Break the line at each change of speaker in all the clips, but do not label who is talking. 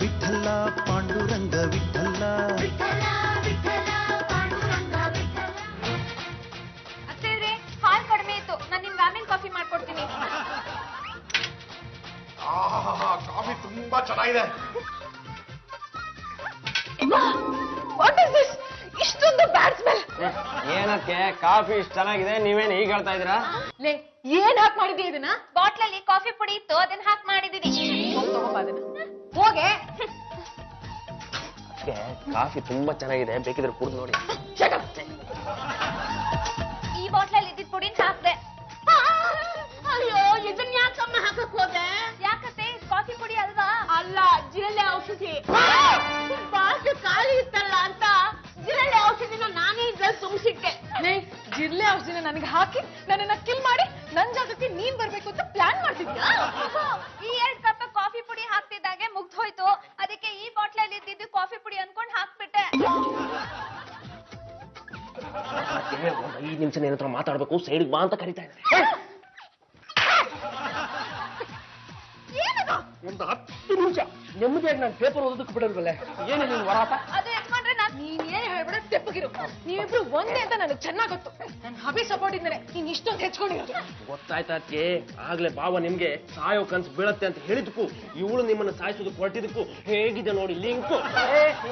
ವಿಠಲ ಪಾಂಡುರಂಗ ವಿಠಲ
ಅತ್ತೇವ್ರೆ ಹಾಲ್ ಕಡಿಮೆ ಇತ್ತು ನಾನು ನಿಮ್ಗೆ ಆಮೇಲೆ ಕಾಫಿ ಮಾಡ್ಕೊಡ್ತೀನಿ
ಕಾಫಿ ತುಂಬಾ ಚೆನ್ನಾಗಿದೆ
ವಾಟ್ ಇಸ್ ದಿಸ್ ಇಷ್ಟೊಂದು ಬ್ಯಾಡ್ ಸ್ಮೆಲ್
ಏನಕ್ಕೆ ಕಾಫಿ ಇಷ್ಟು ಚೆನ್ನಾಗಿದೆ ನೀವೇನು ಈಗ ಹೇಳ್ತಾ ಇದ್ದೀರಾ
ಲೇ ಏನ್ ಹಾಕ್ ಮಾಡಿದೀಯ ಇದನ್ನ ಬಾಟ್ಲಲ್ಲಿ ಕಾಫಿ ಪುಡಿ ಇತ್ತು ಅದನ್ನ ಹಾಕ್ ಮಾಡಿದೀನಿ ಹೋಗೆ
ಕಾಫಿ ತುಂಬಾ ಚೆನ್ನಾಗಿದೆ ಬೇಕಿದ್ರೆ ಕುಡಿದು ನೋಡಿ
ಈ ಬಾಟ್ಲಲ್ಲಿ ಇದ್ದಿದ್ ಪುಡಿನ ಹಾಕ್ದೆ
ಅಯ್ಯೋ ಇದನ್ನ ಯಾಕಮ್ಮ ಹಾಕಕ್ ಹೋದೆ
ಯಾಕತ್ತೆ ಕಾಫಿ ಪುಡಿ ಅಲ್ವಾ
ಅಲ್ಲ ಜಿರಳೆ ಔಷಧಿ ಬಾಟ್ಲು ಖಾಲಿ ಇತ್ತಲ್ಲ ಅಂತ ಜಿರಳೆ ಔಷಧಿನ ನಾನೇ ಇದ್ರಲ್ಲಿ ತುಂಬಿಸಿಟ್ಟೆ
ಜಿರ್ಲೆ ಔಷಧಿನ ನನಗೆ ಹಾಕಿ ನನ್ನನ್ನ ಕಿಲ್ ಮಾಡಿ ನನ್ ಜಾಗಕ್ಕೆ ನೀನ್ ಬರ್ಬೇಕು ಅಂತ ಪ್ಲಾನ್ ಮಾಡ್ತಿದ್ಯಾ ಈ 2 ಕಪ್ ಕಾಫಿ ಪುಡಿ ಹಾಕ್ತಿದ್ದಾಗೆ ಮುಗ್ದು ಹೋಯ್ತು ಅದಕ್ಕೆ ಈ ಬಾಟ್ಲಲ್ಲಿ ಇದ್ದಿದ್ದು ಕಾಫಿ ಪುಡಿ ಅನ್ಕೊಂಡ್ ಹಾಕ್ಬಿಟ್ಟೆ
5 ನಿಮಿಷ ನಿನ್ನ ಹತ್ರ ಮಾತಾಡ್ಬೇಕು ಸೈಡ್ಗೆ ಬಾ ಅಂತ ಕರಿತಾ ಇದ್ದಾರೆ ಒಂದು 10 ನಿಮಿಷ ನೆಮ್ಮದಿಯಾಗಿ ನಾನು ಪೇಪರ್ ಓದೋದಕ್ಕೆ ಬಿಡಲ್ವಲ್ಲ ಏನು ನೀನು ವರಾಟ
ಅದು ಯಜಮಾನ್ರೆ ನೀನ್ ಏನ್ ಹೇಳ್ಬಿಡ ತೆಪ್ಪಗಿರು ನೀವಿಬ್ರು ಒಂದೇ ಅಂತ ನನಗೆ ಚೆನ್ನಾಗ್ ಗೊತ್ತು ನನ್ ಹಬಿ ಸಪೋರ್ಟ್ ಇದ್ದಾರೆ ನೀನ್ ಇಷ್ಟೊಂದು ಹೆಚ್ಕೊಂಡಿರೋದು
ಗೊತ್ತಾಯ್ತಾ ಅದಕ್ಕೆ ಆಗ್ಲೇ ಬಾವ ನಿಮ್ಗೆ ಸಾಯೋ ಕನ್ಸು ಬೀಳತ್ತೆ ಅಂತ ಹೇಳಿದಕ್ಕೂ ಇವಳು ನಿಮ್ಮನ್ನ ಸಾಯಿಸೋದಕ್ಕೆ ಹೊರಟಿದಕ್ಕೂ ಹೇಗಿದೆ ನೋಡಿ ಲಿಂಕ್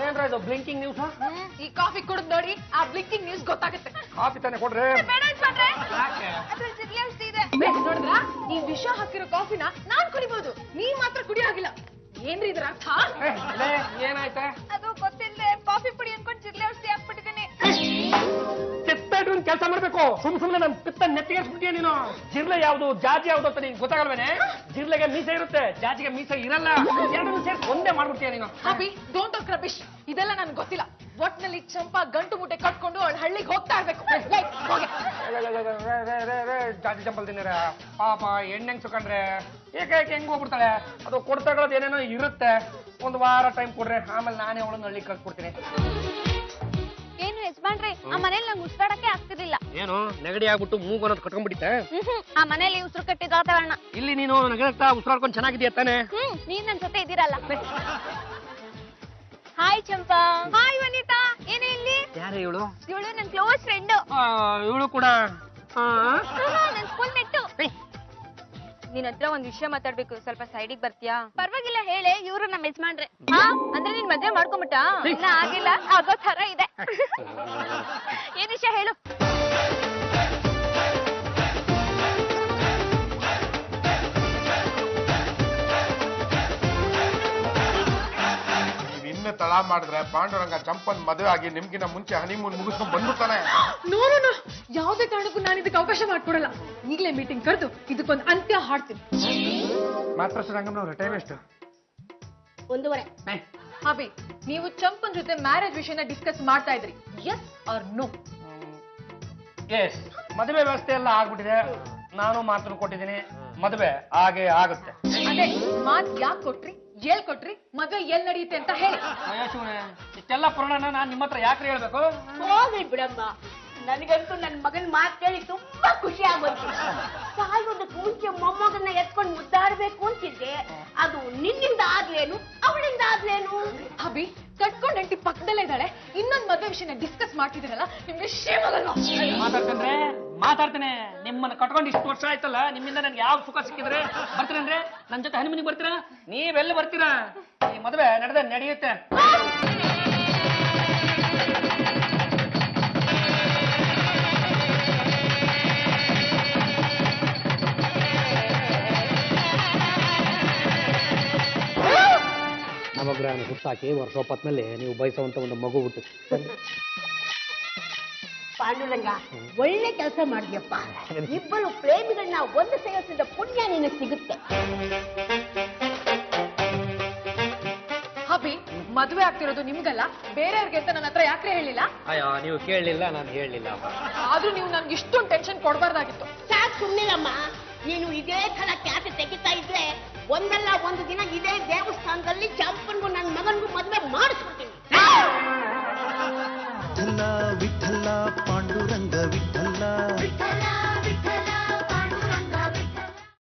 ಏನ್ರ ಇದು ಬ್ಲಿಂಕಿಂಗ್ ನ್ಯೂಸ್
ಈ ಕಾಫಿ ಕುಡಿದ್ ನೋಡಿ ಆ ಬ್ಲಿಂಕಿಂಗ್ ನ್ಯೂಸ್ ಗೊತ್ತಾಗುತ್ತೆ
ಕಾಫಿ ತಾನೆ ಕೊಡ್ರಿ
ಬೇಡ ಯಜಮಾನ್ರೆ ಅದ್ರಲ್ಲಿ ಜಿರ್ಲೆ ಔಷಧಿ ಇದೆ ನೋಡಿದ್ರ ನೀವ್ ವಿಷ ಹಾಕಿರೋ ಕಾಫಿನ ನಾನ್ ಕುಡಿಬಹುದು ನೀವ್ ಮಾತ್ರ ಕುಡಿಯಾಗಿಲ್ಲ ಏನ್ರಿ ಇದ್ರ ಅರ್ಥ
ಏನಾಯ್ತಾ
ಅದು ಗೊತ್ತಿಲ್ಲದೆ ಕಾಫಿ ಪುಡಿ ಅನ್ಕೊಂಡ್ ಜಿರ್ಲೆ ಔಷಧಿ ಹಾಕ್ಬಿಟ್ಟಿದ್ದೀನಿ
ಚಿತ್ತ ಕೆಲಸ ಮಾಡ್ಬೇಕು ಸುಮ್ನೆ ನನ್ ಪಿತ್ತ ನೆತ್ತಿಗೆಸ್ಬಿಟ್ಟಿಯ ನೀನು ಜಿರ್ಲೆ ಯಾವ್ದು ಜಾಜಿ ಯಾವ್ದು ಅಂತ ನಿಂಗೆ ಗೊತ್ತಾಗಲ್ವೇನೆ ಜಿರ್ಲೆಗೆ ಮೀಸೆ ಇರುತ್ತೆ ಜಾಜಿಗೆ ಮೀಸೆ ಇರಲ್ಲ ಎರಡನ್ನೂ ಸೇರಿಸಿ ಒಂದೇ ಮಾಡ್ಬಿಡ್ತೀಯ ನೀನು
ಅಭಿ ಡೋಂಟ್ ಟಾಕ್ ರಬಿಶ್ ಇದೆಲ್ಲ ನನ್ಗೆ ಗೊತ್ತಿಲ್ಲ ಒಟ್ನಲ್ಲಿ ಚಂಪಾ ಗಂಟು ಮುಟ್ಟೆ ಕಟ್ಕೊಂಡು ಅವಳ ಹಳ್ಳಿಗೆ ಹೋಗ್ತಾ ಇರ್ಬೇಕು
ಜಾಜಿ ಚಂಪಲ್ ತಿನ್ನರ ಪಾಪ ಹೆಣ್ಣೆಂಗ್ ಸುಕಂಡ್ರೆ ಏಕೆ ಹೆಂಗ್ ಹೋಗ್ಬಿಡ್ತಾಳೆ ಅದು ಕೊಡ್ತಾಗಳದ್ ಏನೇನೋ ಇರುತ್ತೆ ಒಂದು ವಾರ ಟೈಮ್ ಕೊಡ್ರೆ ಆಮೇಲೆ ನಾನೇ ಅವಳನ್ನ ಹಳ್ಳಿಗೆ ಕಳ್ಸ್ಕೊಡ್ತೀನಿ
ಏನು ಯಜಮಾನ್ರಿ ಆ ಮನೇಲಿ ನಂಗೆ ಉಸಿರಾಡಕ್ಕೆ ಆಗ್ತಿರ್ಲಿಲ್ಲ
ಏನು ನೆಗಡಿ ಆಗ್ಬಿಟ್ಟು ಮೂಗು ಅನ್ನೋದು ಕಟ್ಕೊಂಡ್ಬಿಟ್ಟಿತ್ತೆ
ಆ ಮನೇಲಿ ಉಸಿರು ಕಟ್ಟಿದ ವಾತಾವರಣ
ಇಲ್ಲಿ ನೀನು ನಗರತಾ ಉಸಿರಾಡ್ಕೊಂಡು ಚೆನ್ನಾಗಿದೆಯಾ ತಾನೆ
ನೀನ್ ನನ್ ಜೊತೆ ಇದ್ದೀರಲ್ಲ ಹಾಯ್ ಚಂಪಾ ಹಾಯ್ ವನಿತಾ ಏನೇ ಇಲ್ಲಿ
ಯಾರೇ ಇವಳು
ಇವಳು ನನ್ ಕ್ಲೋಸ್ ಫ್ರೆಂಡ್
ಇವಳು ಕೂಡ
ನನ್ ಸ್ಕೂಲ್ ಮೆಟ್ಟು ನಿನ್ ಹತ್ರ ಒಂದ್ ವಿಷಯ ಮಾತಾಡ್ಬೇಕು ಸ್ವಲ್ಪ ಸೈಡಿಗೆ ಬರ್ತೀಯಾ ಪರವಾಗಿಲ್ಲ ಹೇಳೆ ಇವ್ರು ನಮ್ಮ ಯಜಮಾನ್ರೆ ಅಂದ್ರೆ ನೀನ್ ಮದ್ವೆ ಮಾಡ್ಕೊಂಬಿಟ್ಟ ಇಲ್ಲ ಆಗಿಲ್ಲ ಆಗೋ ತರ ಇದೆ ಏನ್ ವಿಷಯ ಹೇಳು
ಇನ್ನು ತಳ ಮಾಡಿದ್ರೆ ಪಾಂಡುರಂಗ ಚಂಪನ್ ಮದುವೆ ಆಗಿ ನಿಮ್ಗಿನ ಮುಂಚೆ ಹನಿಮೂನ್ ಮುಗಿಸ್ಕೊಂಡ್ ಬಂದ್ಬಿಡ್ತಾನೆ
ನೋಡೋಣ ಯಾವ್ದೇ ಕಾರಣಕ್ಕೂ ನಾನು ಇದಕ್ಕೆ ಅವಕಾಶ ಮಾಡ್ಕೊಡಲ್ಲ ಈಗಲೇ ಮೀಟಿಂಗ್ ಕರೆದು ಇದಕ್ಕೊಂದು ಅಂತ್ಯ ಹಾಡ್ತೀನಿ
ಮಾತ್ರ ರಂಗಮ್ನವ್ರೆ ಟೈಮ್ ಎಷ್ಟು
1:30
ಅಭಿ ನೀವು ಚಂಪನ್ ಜೊತೆ ಮ್ಯಾರೇಜ್ ವಿಷಯನ ಡಿಸ್ಕಸ್ ಮಾಡ್ತಾ ಇದ್ರಿ ಎಸ್ ಆರ್ ನೋ
ಎಸ್ ಮದುವೆ ವ್ಯವಸ್ಥೆ ಎಲ್ಲ ಆಗ್ಬಿಟ್ಟಿದೆ ನಾನು ಮಾತು ಕೊಟ್ಟಿದ್ದೀನಿ ಮದುವೆ ಹಾಗೆ ಆಗುತ್ತೆ
ಅದೇ ಮಾತ್ ಯಾಕೆ ಕೊಟ್ರಿ ಎಲ್ ಕೊಟ್ರಿ ಮದ್ವೆ ಎಲ್ ನಡೆಯುತ್ತೆ ಅಂತ ಹೇಳಿ
ಇಷ್ಟೆಲ್ಲ ಪುರಾಣನ ನಾನ್ ನಿಮ್ಮ ಹತ್ರ ಯಾಕ್ರಿ ಹೇಳ್ಬೇಕು
ಹೋಗ್ಲಿ ಬಿಡಮ್ಮ ನನಗಂತೂ ನನ್ನ ಮಗನ ಮಾತು ಕೇಳಿ ತುಂಬಾ ಖುಷಿ ಆಗೋಯ್ತು ಸಾಯೋದಕ್ಕೆ ಮುಂಚೆ ಮೊಮ್ಮಗನ್ನ ಎತ್ಕೊಂಡು ಮುದ್ದಾಡ್ಬೇಕು ಅಂತಿದ್ದೆ ಅದು ನಿನ್ನಿಂದ ಆದ್ಲೇನು ಅವಳಿಂದ ಆದ್ಲೇನು
ಅಭಿ ಕಟ್ಕೊಂಡ್ ಹೆಂಡತಿ ಪಕ್ಕದಲ್ಲೇ ಇದ್ದಾಳೆ ಇನ್ನೊಂದ್ ಮದ್ವೆ ವಿಷಯನ ಡಿಸ್ಕಸ್ ಮಾಡ್ತಿದ್ದೀರಲ್ಲ ನಿಮ್ಗೆ ಶೇಮಗಲ್ವಾ
ಮಾತಾಡ್ತೇನೆ ನಿಮ್ಮನ್ನ ಕಟ್ಕೊಂಡು ಇಷ್ಟು ವರ್ಷ ಆಯ್ತಲ್ಲ ನಿಮ್ಮಿಂದ ನನ್ಗೆ ಯಾವ ಸುಖ ಸಿಕ್ಕಿದ್ರೆ ಬರ್ತೀರೇನ್ರಿ ನನ್ ಜೊತೆ ಹನಿಮನಿಗೆ ಬರ್ತೀರಾ ನೀವೆಲ್ಲ ಬರ್ತೀರಾ ಈ ಮದುವೆ ನಡೆಯುತ್ತೆ ನವಗ್ರಹನ ಹುಟ್ಟಾಕಿ ವರ್ಷೋಪತ್ನಲ್ಲಿ ನೀವು ಬಯಸುವಂತ ಒಂದು ಮಗು ಹುಟ್ಟು
ಪಾಂಡುರಂಗ ಒಳ್ಳೆ ಕೆಲಸ ಮಾಡಿದ್ಯಪ್ಪ ಇಬ್ಬರು ಪ್ರೇಮಿಗಳನ್ನ ಒಂದು ಸೇರಿಸಿದ ಪುಣ್ಯ ನಿನಗೆ ಸಿಗುತ್ತೆ
ಅಭಿ ಮದ್ವೆ ಆಗ್ತಿರೋದು ನಿಮ್ಗಲ್ಲ ಬೇರೆಯವ್ರಿಗೆ ಅಂತ ನನ್ನ ಹತ್ರ ಯಾಕ್ರೆ ಹೇಳಿಲ್ಲ
ಅಯ್ಯೋ ನೀವು ಕೇಳಲಿಲ್ಲ ನಾನು ಹೇಳಲಿಲ್ಲ
ಆದ್ರೂ ನೀವು ನನ್ಗೆ ಇಷ್ಟೊಂದು ಟೆನ್ಷನ್ ಕೊಡಬಾರ್ದಾಗಿತ್ತು
ಸಾಕು ಸುಮ್ಮನಿರಮ್ಮ ನೀನು ಇದೇ ತರ ಖ್ಯಾತಿ ತೆಗಿತಾ ಇದ್ರೆ ಒಂದಲ್ಲ ಒಂದು ದಿನ ಇದೇ ದೇವಸ್ಥಾನದಲ್ಲಿ ಚಂಪನ್ಗೂ